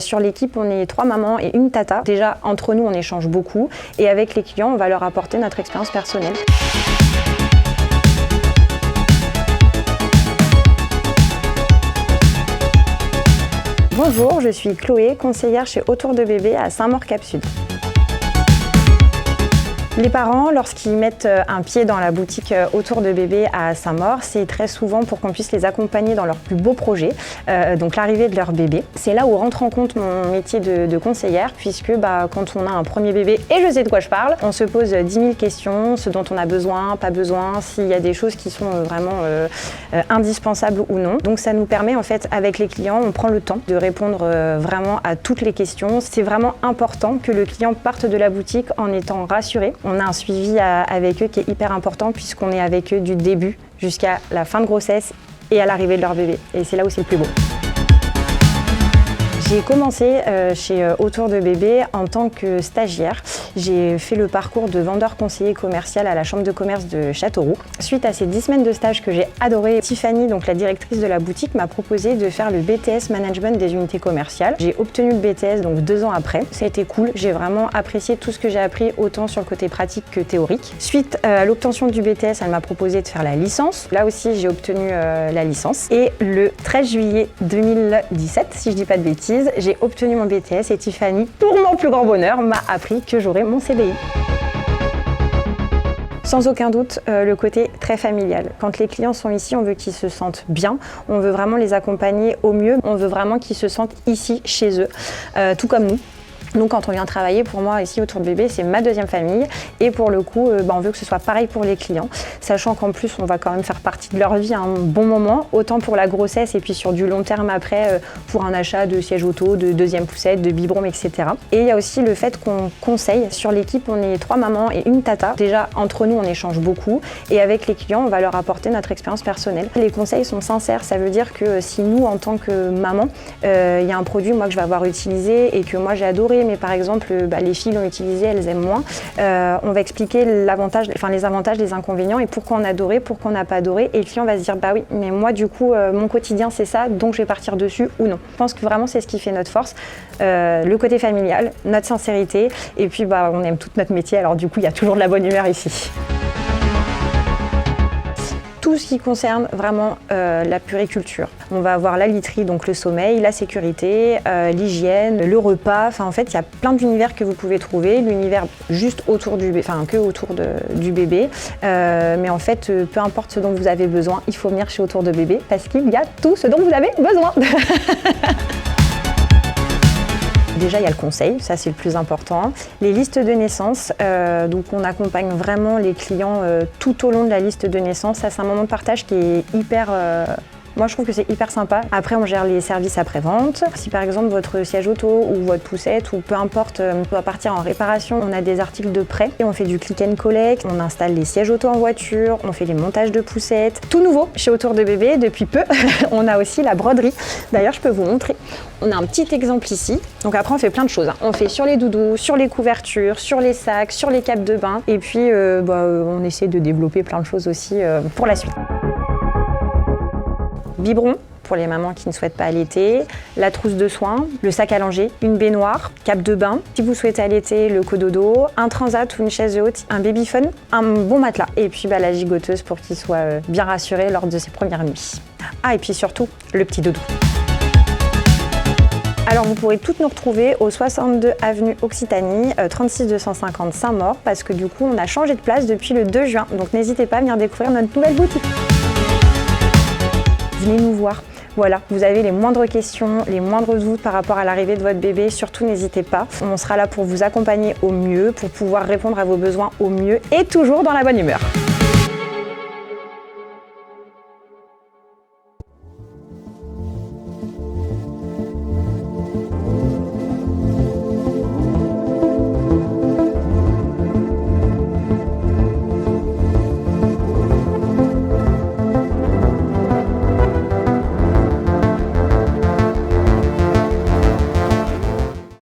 Sur l'équipe, on est 3 mamans et une tata. Déjà, entre nous, on échange beaucoup et avec les clients, on va leur apporter notre expérience personnelle. Bonjour, je suis Chloé, conseillère chez Autour de Bébé à Saint-Maur-Cap-Sud. Les parents, lorsqu'ils mettent un pied dans la boutique Autour de Bébé à Saint-Maur, c'est très souvent pour qu'on puisse les accompagner dans leur plus beau projet, donc l'arrivée de leur bébé. C'est là où rentre en compte mon métier de conseillère, puisque quand on a un premier bébé, et je sais de quoi je parle, on se pose 10 000 questions, ce dont on a besoin, pas besoin, s'il y a des choses qui sont vraiment indispensables ou non. Donc ça nous permet en fait, avec les clients, on prend le temps de répondre vraiment à toutes les questions. C'est vraiment important que le client parte de la boutique en étant rassuré. On a un suivi avec eux qui est hyper important puisqu'on est avec eux du début jusqu'à la fin de grossesse et à l'arrivée de leur bébé. Et c'est là où c'est le plus beau. J'ai commencé chez Autour de Bébé en tant que stagiaire. J'ai fait le parcours de vendeur conseiller commercial à la chambre de commerce de Châteauroux. Suite à ces 10 semaines de stage que j'ai adoré, Tiffany, donc la directrice de la boutique, m'a proposé de faire le BTS Management des unités commerciales. J'ai obtenu le BTS donc 2 ans après. Ça a été cool, j'ai vraiment apprécié tout ce que j'ai appris, autant sur le côté pratique que théorique. Suite à l'obtention du BTS, elle m'a proposé de faire la licence. Là aussi, j'ai obtenu la licence. Et le 13 juillet 2017, si je dis pas de bêtises, j'ai obtenu mon BTS et Tiffany, pour mon plus grand bonheur, m'a appris que j'aurais mon CDI. Sans aucun doute, le côté très familial. Quand les clients sont ici, on veut qu'ils se sentent bien, on veut vraiment les accompagner au mieux, on veut vraiment qu'ils se sentent ici, chez eux, tout comme nous. Donc quand on vient travailler, pour moi ici Autour de Bébé, c'est ma deuxième famille et pour le coup, on veut que ce soit pareil pour les clients, sachant qu'en plus on va quand même faire partie de leur vie à un bon moment, autant pour la grossesse et puis sur du long terme après pour un achat de siège auto, de deuxième poussette, de biberon, etc. Et il y a aussi le fait qu'on conseille. Sur l'équipe, on est 3 mamans et une tata. Déjà entre nous, on échange beaucoup et avec les clients, on va leur apporter notre expérience personnelle. Les conseils sont sincères, ça veut dire que si nous, en tant que maman, il y a un produit moi que je vais avoir utilisé et que moi j'ai adoré, mais par exemple les filles l'ont utilisé, elles aiment moins. On va expliquer les avantages, les inconvénients et pourquoi on a adoré, pourquoi on n'a pas adoré. Et le client va se dire bah oui, mais moi du coup mon quotidien c'est ça, donc je vais partir dessus ou non. Je pense que vraiment c'est ce qui fait notre force, le côté familial, notre sincérité et puis on aime tout notre métier, alors du coup il y a toujours de la bonne humeur ici. Tout ce qui concerne vraiment la puériculture. On va avoir la literie, donc le sommeil, la sécurité, l'hygiène, le repas. Enfin, en fait, il y a plein d'univers que vous pouvez trouver. L'univers juste autour du bébé, que autour du bébé. Mais en fait, peu importe ce dont vous avez besoin, il faut venir chez Autour de Bébé parce qu'il y a tout ce dont vous avez besoin. Déjà, il y a le conseil, ça c'est le plus important. Les listes de naissance, donc on accompagne vraiment les clients tout au long de la liste de naissance. Ça, c'est un moment de partage qui est hyper... Moi, je trouve que c'est hyper sympa. Après, on gère les services après-vente. Si par exemple, votre siège auto ou votre poussette ou peu importe doit partir en réparation, on a des articles de prêt et on fait du click and collect. On installe les sièges auto en voiture, on fait les montages de poussettes. Tout nouveau chez Autour de Bébé, depuis peu, on a aussi la broderie. D'ailleurs, je peux vous montrer. On a un petit exemple ici. Donc après, on fait plein de choses. On fait sur les doudous, sur les couvertures, sur les sacs, sur les capes de bain. Et puis, on essaie de développer plein de choses aussi pour la suite. Biberon pour les mamans qui ne souhaitent pas allaiter, la trousse de soins, le sac à langer, une baignoire, cape de bain. Si vous souhaitez allaiter, le cododo, un transat ou une chaise haute, un babyphone, un bon matelas et puis la gigoteuse pour qu'il soit bien rassuré lors de ses premières nuits. Ah et puis surtout, le petit doudou. Alors vous pourrez toutes nous retrouver au 62 avenue Occitanie, 36 250 Saint-Maur parce que du coup on a changé de place depuis le 2 juin. Donc n'hésitez pas à venir découvrir notre nouvelle boutique. Venez nous voir. Voilà, vous avez les moindres questions, les moindres doutes par rapport à l'arrivée de votre bébé, surtout n'hésitez pas. On sera là pour vous accompagner au mieux, pour pouvoir répondre à vos besoins au mieux et toujours dans la bonne humeur.